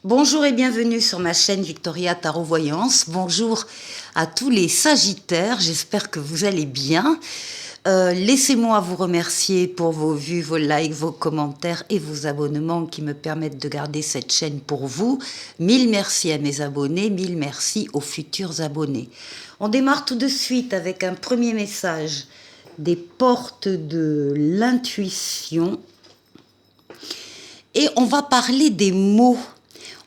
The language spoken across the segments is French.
Bonjour et bienvenue sur ma chaîne Victoria Tarot Voyance. Bonjour à tous les Sagittaires, j'espère que vous allez bien. Laissez-moi vous remercier pour vos vues, vos likes, vos commentaires et vos abonnements qui me permettent de garder cette chaîne pour vous. Mille merci à mes abonnés, mille merci aux futurs abonnés. On démarre tout de suite avec un premier message des portes de l'intuition. Et on va parler des mots.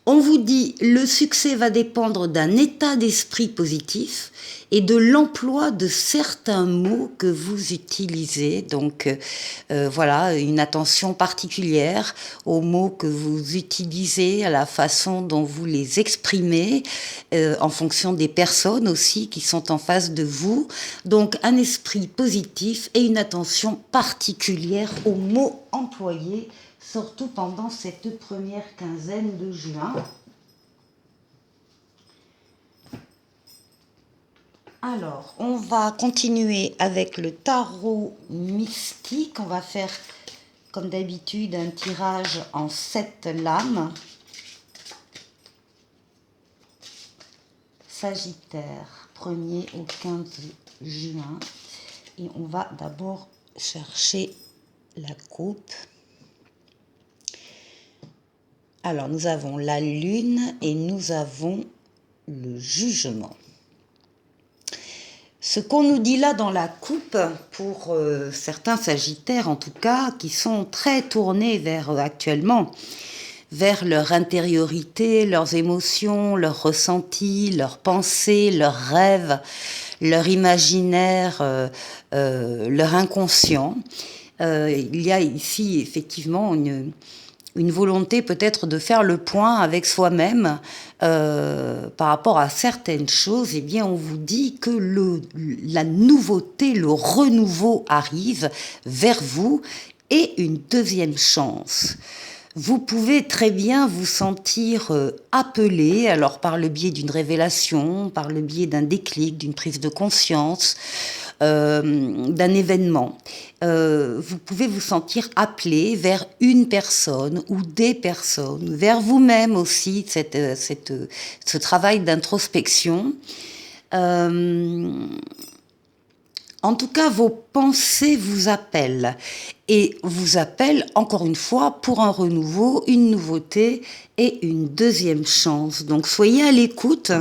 On vous dit, le succès va dépendre d'un état d'esprit positif et de l'emploi de certains mots que vous utilisez. Donc voilà, une attention particulière aux mots que vous utilisez, à la façon dont vous les exprimez, en fonction des personnes aussi qui sont en face de vous. Donc un esprit positif et une attention particulière aux mots employés, surtout pendant cette première quinzaine de juin. Alors, on va continuer avec le tarot mystique. On va faire, comme d'habitude, un tirage en 7 lames. Sagittaire, 1er au 15 juin. Et on va d'abord chercher la coupe. Alors, nous avons la lune et nous avons le jugement. Ce qu'on nous dit là dans la coupe, pour certains sagittaires en tout cas, qui sont très tournés actuellement, vers leur intériorité, leurs émotions, leurs ressentis, leurs pensées, leurs rêves, leur imaginaire, leur inconscient. Il y a ici effectivement une volonté peut-être de faire le point avec soi-même par rapport à certaines choses. Eh bien, on vous dit que la nouveauté, le renouveau arrive vers vous et une deuxième chance. Vous pouvez très bien vous sentir appelé, alors par le biais d'une révélation, par le biais d'un déclic, d'une prise de conscience, d'un événement. Vous pouvez vous sentir appelé vers une personne ou des personnes, vers vous-même aussi, ce travail d'introspection. En tout cas, vos pensées vous appellent et vous appellent encore une fois pour un renouveau, une nouveauté et une deuxième chance. Donc soyez à l'écoute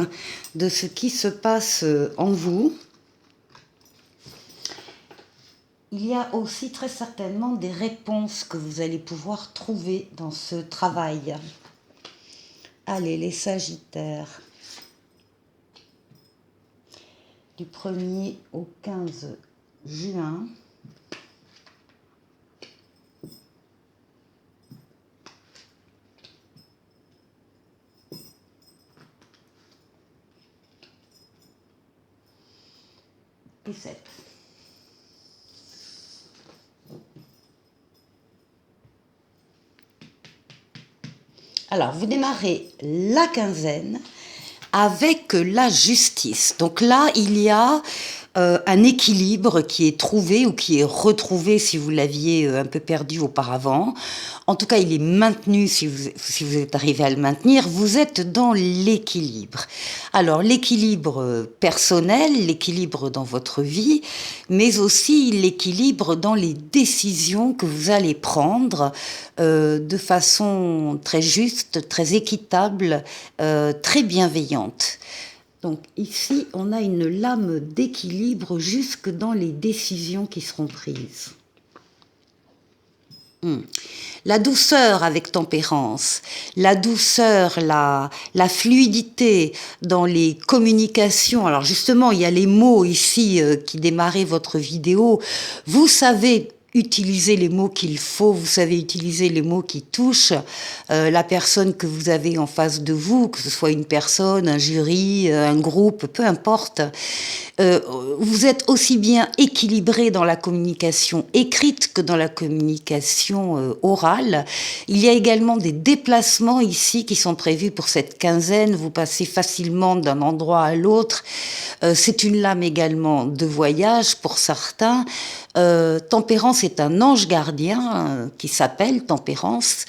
de ce qui se passe en vous. Il y a aussi très certainement des réponses que vous allez pouvoir trouver dans ce travail. Allez, les Sagittaires. Du 1er au 15 juin. Et 7. Alors, vous démarrez la quinzaine avec la justice. Donc là, il y a un équilibre qui est trouvé ou qui est retrouvé si vous l'aviez un peu perdu auparavant. En tout cas, il est maintenu si vous êtes arrivé à le maintenir. Vous êtes dans l'équilibre. Alors, l'équilibre personnel, l'équilibre dans votre vie, mais aussi l'équilibre dans les décisions que vous allez prendre de façon très juste, très équitable, très bienveillante. Donc ici, on a une lame d'équilibre jusque dans les décisions qui seront prises. La douceur avec tempérance, la douceur, la fluidité dans les communications. Alors justement, il y a les mots ici qui démarraient votre vidéo. Vous savez utiliser les mots qu'il faut, vous savez utiliser les mots qui touchent la personne que vous avez en face de vous, que ce soit une personne, un jury, un groupe, peu importe. Vous êtes aussi bien équilibré dans la communication écrite que dans la communication orale. Il y a également des déplacements ici qui sont prévus pour cette quinzaine. Vous passez facilement d'un endroit à l'autre. C'est une lame également de voyage pour certains. Tempérance c'est un ange gardien qui s'appelle Tempérance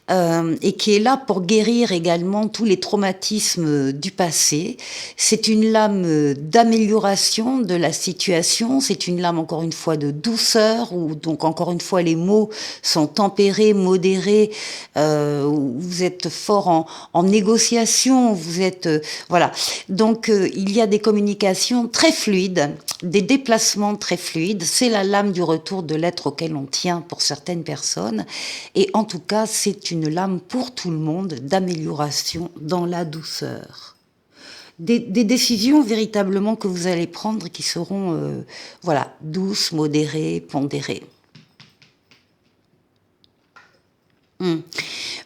et qui est là pour guérir également tous les traumatismes du passé. C'est une lame d'amélioration de la situation, c'est une lame encore une fois de douceur, où donc encore une fois les mots sont tempérés, modérés, où vous êtes fort en négociation, vous êtes... voilà. Donc il y a des communications très fluides, des déplacements très fluides, c'est la lame du retour de l'être auquel on tient pour certaines personnes, et en tout cas c'est une lame pour tout le monde d'amélioration dans la douceur. Des décisions véritablement que vous allez prendre qui seront voilà, douces, modérées, pondérées.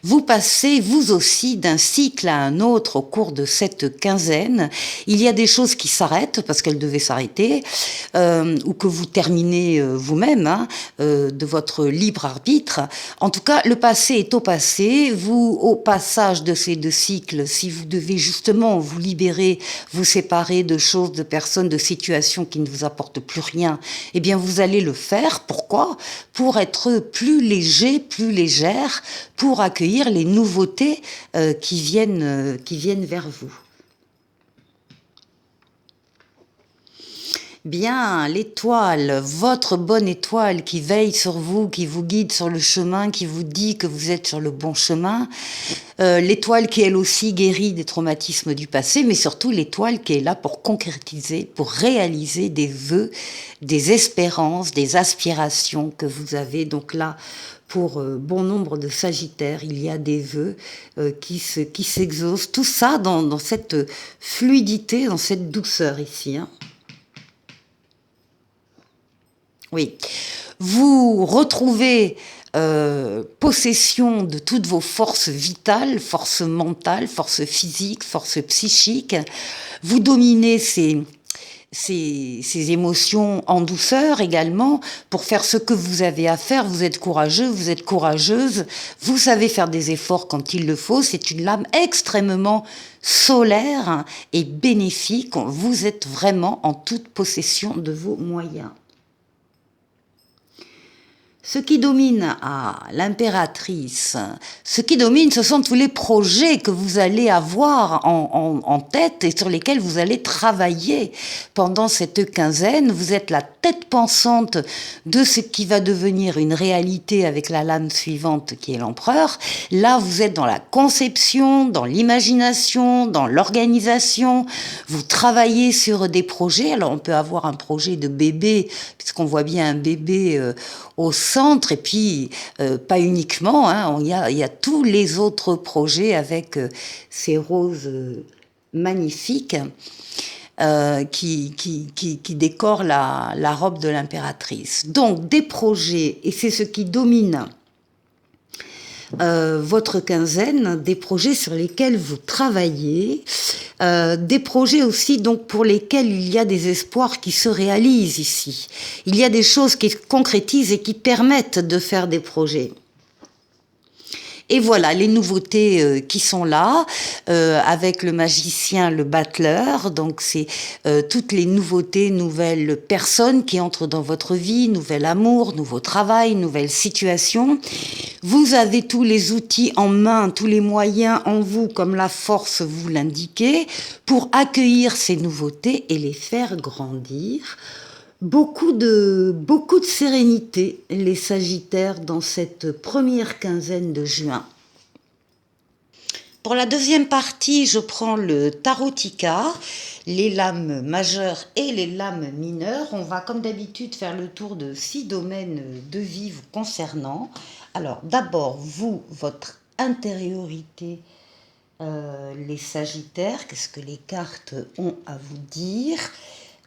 Vous passez, vous aussi, d'un cycle à un autre au cours de cette quinzaine. Il y a des choses qui s'arrêtent parce qu'elles devaient s'arrêter, ou que vous terminez vous-même, hein, de votre libre arbitre. En tout cas, le passé est au passé. Vous, au passage de ces deux cycles, si vous devez justement vous libérer, vous séparer de choses, de personnes, de situations qui ne vous apportent plus rien, eh bien, vous allez le faire. Pourquoi ? Pour être plus léger, plus légère, pour accueillir les nouveautés qui viennent vers vous. Bien, l'étoile, votre bonne étoile qui veille sur vous, qui vous guide sur le chemin, qui vous dit que vous êtes sur le bon chemin. L'étoile qui, elle aussi, guérit des traumatismes du passé, mais surtout l'étoile qui est là pour concrétiser, pour réaliser des vœux, des espérances, des aspirations que vous avez. Donc là, pour bon nombre de Sagittaires, il y a des vœux qui s'exaucent. Tout ça dans cette fluidité, dans cette douceur ici, hein. Oui. Vous retrouvez possession de toutes vos forces vitales, forces mentales, forces physiques, forces psychiques. Vous dominez ces émotions en douceur également pour faire ce que vous avez à faire. Vous êtes courageux, vous êtes courageuse, vous savez faire des efforts quand il le faut. C'est une lame extrêmement solaire et bénéfique. Vous êtes vraiment en toute possession de vos moyens. Ce qui domine l'impératrice, ce qui domine, ce sont tous les projets que vous allez avoir en tête et sur lesquels vous allez travailler pendant cette quinzaine. Vous êtes la tête pensante de ce qui va devenir une réalité avec la lame suivante qui est l'empereur. Là, vous êtes dans la conception, dans l'imagination, dans l'organisation. Vous travaillez sur des projets. Alors, on peut avoir un projet de bébé, puisqu'on voit bien un bébé au centre, et puis pas uniquement, hein, il y a tous les autres projets avec ces roses magnifiques qui décorent la robe de l'impératrice. Donc des projets, et c'est ce qui domine votre quinzaine, des projets sur lesquels vous travaillez, des projets aussi donc pour lesquels il y a des espoirs qui se réalisent ici. Il y a des choses qui se concrétisent et qui permettent de faire des projets. Et voilà, les nouveautés qui sont là, avec le magicien, le battleur. Donc, c'est toutes les nouveautés, nouvelles personnes qui entrent dans votre vie, nouvel amour, nouveau travail, nouvelle situation. Vous avez tous les outils en main, tous les moyens en vous, comme la force vous l'indiquez, pour accueillir ces nouveautés et les faire grandir. Beaucoup de sérénité, les Sagittaires, dans cette première quinzaine de juin. Pour la deuxième partie, je prends le Tarotica, les lames majeures et les lames mineures. On va, comme d'habitude, faire le tour de 6 domaines de vie vous concernant. Alors, d'abord, vous, votre intériorité, les Sagittaires, qu'est-ce que les cartes ont à vous dire ?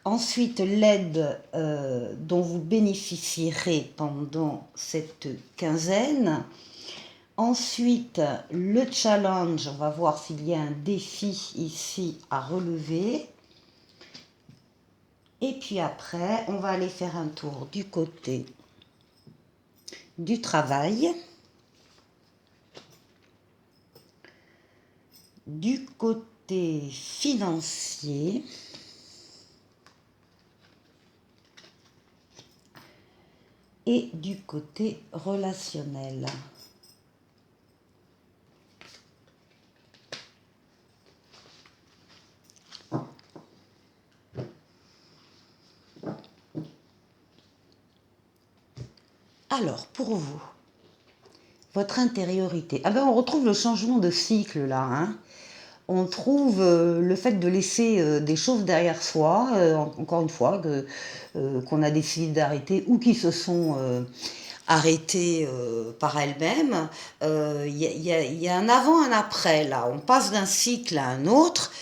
Ensuite, l'aide dont vous bénéficierez pendant cette quinzaine. Ensuite, le challenge, on va voir s'il y a un défi ici à relever. Et puis après, on va aller faire un tour du côté du travail, du côté financier, et du côté relationnel. Alors, pour vous, votre intériorité. Ah ben, on retrouve le changement de cycle là. Hein. On trouve le fait de laisser des choses derrière soi, encore une fois, qu'on a décidé d'arrêter ou qui se sont arrêtées par elles-mêmes. Il y a un avant, un après là. On passe d'un cycle à un autre.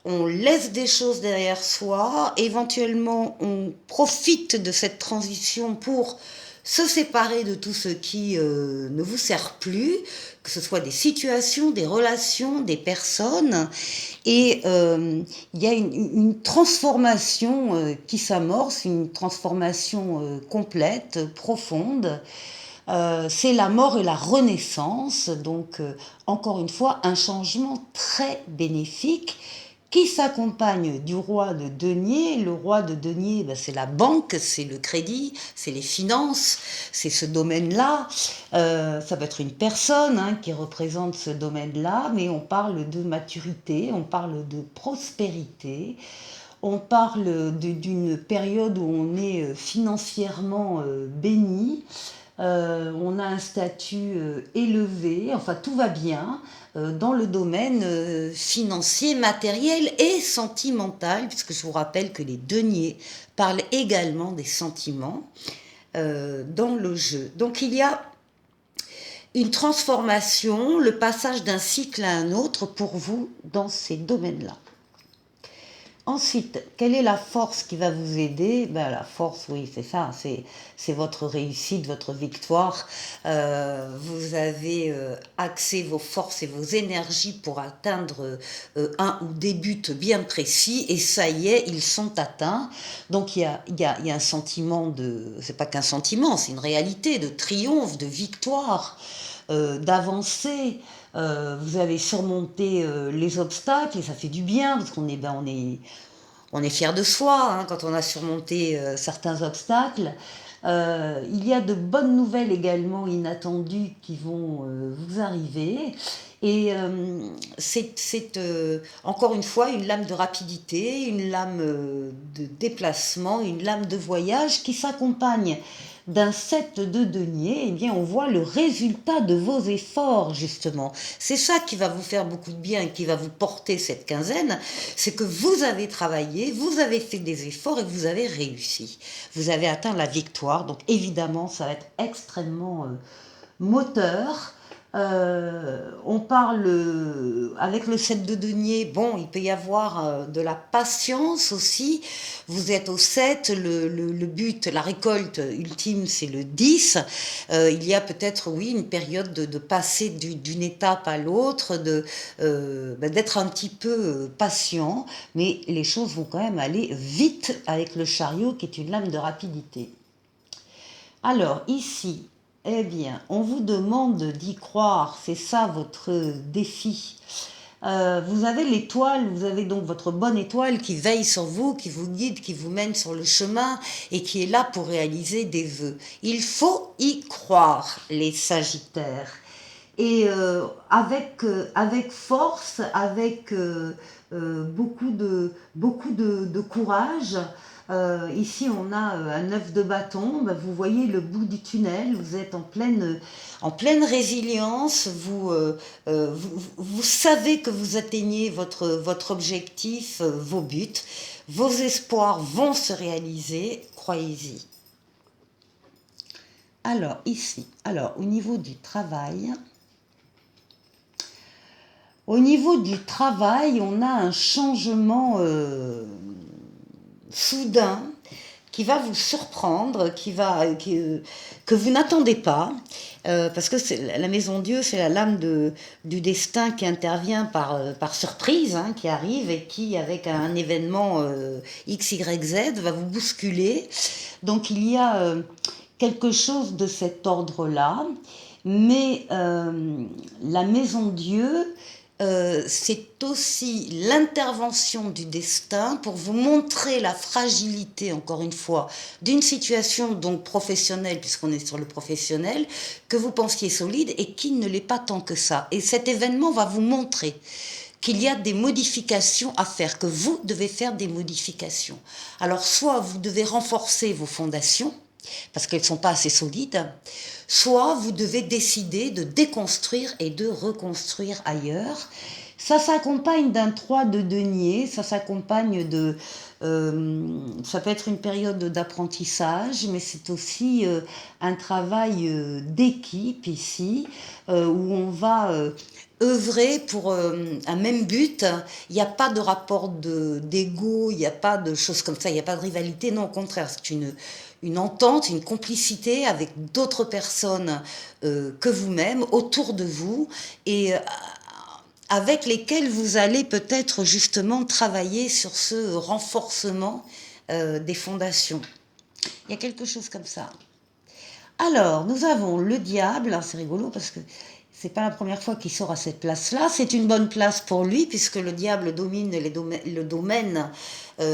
On laisse des choses derrière soi, éventuellement on profite de cette transition pour se séparer de tout ce qui ne vous sert plus, que ce soit des situations, des relations, des personnes, et il y a une transformation qui s'amorce, une transformation complète, profonde. C'est la mort et la renaissance, donc encore une fois un changement très bénéfique qui s'accompagne du roi de denier. Le roi de denier, ben, c'est la banque, c'est le crédit, c'est les finances, c'est ce domaine-là. Ça peut être une personne hein, qui représente ce domaine-là, mais on parle de maturité, on parle de prospérité. On parle d'une période où on est financièrement béni, on a un statut élevé, enfin tout va bien dans le domaine financier, matériel et sentimental, puisque je vous rappelle que les deniers parlent également des sentiments dans le jeu. Donc il y a une transformation, le passage d'un cycle à un autre pour vous dans ces domaines-là. Ensuite, quelle est la force qui va vous aider? Ben, la force, oui, c'est ça, c'est votre réussite, votre victoire. Vous avez axé vos forces et vos énergies pour atteindre un ou des buts bien précis, et ça y est, ils sont atteints. Donc il y a un sentiment de, c'est pas qu'un sentiment, c'est une réalité de triomphe, de victoire, d'avancée. Vous avez surmonté les obstacles et ça fait du bien parce qu'on est, on est fier de soi hein, quand on a surmonté certains obstacles. Il y a de bonnes nouvelles également inattendues qui vont vous arriver. Et c'est encore une fois une lame de rapidité, une lame de déplacement, une lame de voyage qui s'accompagne d'un 7 de denier. Eh bien, on voit le résultat de vos efforts, justement. C'est ça qui va vous faire beaucoup de bien et qui va vous porter cette quinzaine, c'est que vous avez travaillé, vous avez fait des efforts et vous avez réussi. Vous avez atteint la victoire, donc évidemment, ça va être extrêmement moteur. On parle avec le 7 de denier, bon, il peut y avoir de la patience aussi. Vous êtes au 7, le but, la récolte ultime, c'est le 10. Il y a peut-être, oui, une période de passer d'une étape à l'autre, d'être un petit peu patient, mais les choses vont quand même aller vite avec le chariot qui est une lame de rapidité. Alors, ici, eh bien, on vous demande d'y croire, c'est ça votre défi. Vous avez l'étoile, vous avez donc votre bonne étoile qui veille sur vous, qui vous guide, qui vous mène sur le chemin et qui est là pour réaliser des vœux. Il faut y croire, les Sagittaires. Et avec force, avec beaucoup de courage. Ici, on a un 9 de bâton. Ben, vous voyez le bout du tunnel. Vous êtes en pleine résilience. Vous savez que vous atteignez votre objectif, vos buts. Vos espoirs vont se réaliser. Croyez-y. Alors, ici, au niveau du travail... Au niveau du travail, on a un changement soudain qui va vous surprendre, que vous n'attendez pas, parce que la maison Dieu, c'est la lame du destin qui intervient par surprise, hein, qui arrive et qui, avec un événement X, Y, Z, va vous bousculer. Donc il y a quelque chose de cet ordre-là, mais la maison Dieu... c'est aussi l'intervention du destin pour vous montrer la fragilité, encore une fois, d'une situation donc professionnelle, puisqu'on est sur le professionnel, que vous pensiez solide et qui ne l'est pas tant que ça. Et cet événement va vous montrer qu'il y a des modifications à faire, que vous devez faire des modifications. Alors soit vous devez renforcer vos fondations, parce qu'elles ne sont pas assez solides, soit vous devez décider de déconstruire et de reconstruire ailleurs. Ça s'accompagne d'un 3 de denier, ça s'accompagne de... ça peut être une période d'apprentissage, mais c'est aussi un travail d'équipe ici, où on va œuvrer pour un même but. Il n'y a pas de rapport d'ego, il n'y a pas de choses comme ça, il n'y a pas de rivalité, non, au contraire, c'est une entente, une complicité avec d'autres personnes que vous-même, autour de vous, et avec lesquelles vous allez peut-être justement travailler sur ce renforcement des fondations. Il y a quelque chose comme ça. Alors, nous avons le diable, c'est rigolo parce que c'est pas la première fois qu'il sort à cette place-là. C'est une bonne place pour lui puisque le diable domine le domaine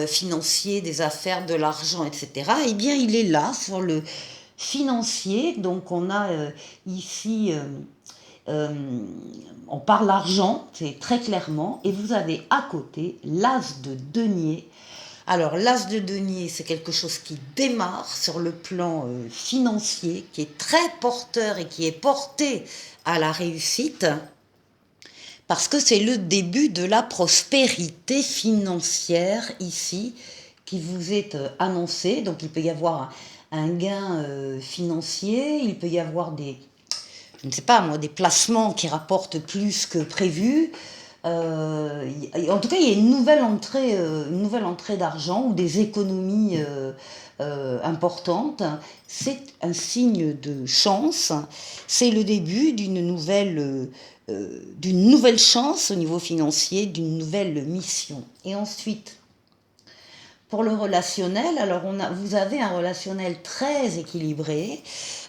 financier, des affaires, de l'argent, etc. Eh bien, il est là sur le financier. Donc, on a ici, on parle argent, c'est très clairement, et vous avez à côté l'as de denier. Alors, l'as de denier, c'est quelque chose qui démarre sur le plan financier, qui est très porteur et qui est porté à la réussite, parce que c'est le début de la prospérité financière ici, qui vous est annoncé. Donc, il peut y avoir un gain financier, il peut y avoir je ne sais pas moi, des placements qui rapportent plus que prévu. En tout cas, il y a une nouvelle entrée d'argent ou des économies importantes. C'est un signe de chance. C'est le début d'une nouvelle chance au niveau financier, d'une nouvelle mission. Et ensuite, pour le relationnel, alors vous avez un relationnel très équilibré,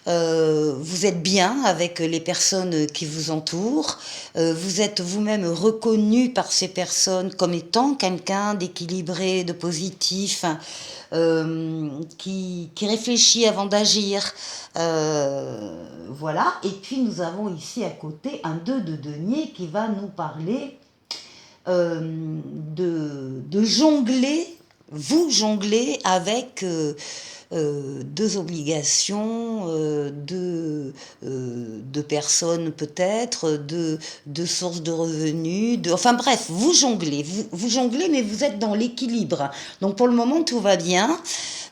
vous êtes bien avec les personnes qui vous entourent, vous êtes vous-même reconnu par ces personnes comme étant quelqu'un d'équilibré, de positif, qui réfléchit avant d'agir. Voilà, et puis nous avons ici à côté un 2 de denier qui va nous parler de jongler. Vous jonglez avec deux obligations, deux personnes peut-être, deux sources de revenus, enfin bref, vous jonglez, vous jonglez, mais vous êtes dans l'équilibre. Donc pour le moment, tout va bien.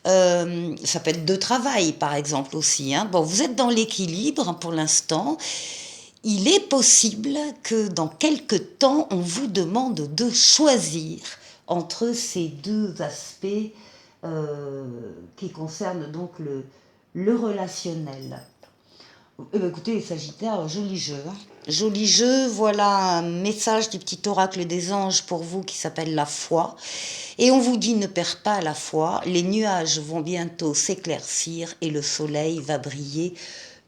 Ça peut être de travail, par exemple, aussi. Hein. Bon, vous êtes dans l'équilibre pour l'instant. Il est possible que dans quelque temps, on vous demande de choisir entre ces deux aspects qui concernent donc le relationnel. Eh bien, écoutez, les Sagittaires, joli jeu. Hein. Joli jeu, voilà un message du petit oracle des anges pour vous qui s'appelle la foi. Et on vous dit, ne perds pas la foi, les nuages vont bientôt s'éclaircir et le soleil va briller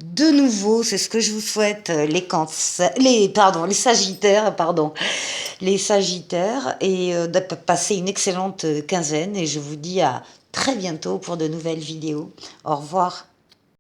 de nouveau. C'est ce que je vous souhaite, les Sagittaires, et de passer une excellente quinzaine. Et je vous dis à très bientôt pour de nouvelles vidéos. Au revoir.